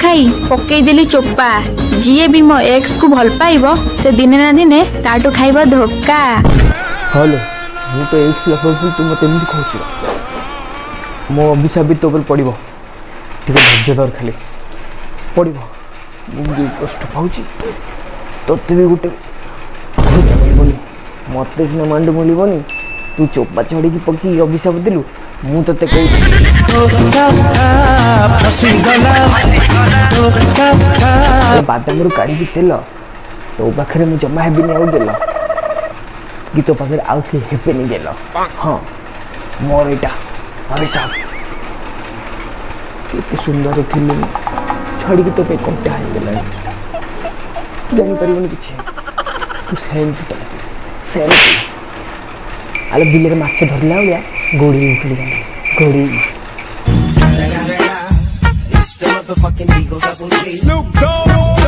खाई पकईदेली चोपा जी भी मो एक्स को भल पाइब से दिने ना दिने ताटू खाइब धोखा। हेलो मु तो एक्स लफज तू मत एमती कहू मो अभिशाप भी तो पड़ो टे धैर्य धर खाली पड़ो मुझे कष्ट पाऊँगी तोते भी गोटे मिलनी मत सीना मांड मिलनी तू चोपा चढ़ी पकी अभिशाप देलु मु ते बादाम काढ़ी तेल तो पाखे मुझे जमा हेबिनी आउ देल कि तो पाखे आउ कि हेबेनी देल हाँ मोर एटा अभिशाप केते सुंदर थी छड़ी तो पे कंटा हो गला जानी परिबनी किछि तू सेमती सेमती आले बिलेर माछ धरला उलिया गोड़ी उखली गोड़ी It's the motherfucking Eagles, I believe. Snoop Dogg.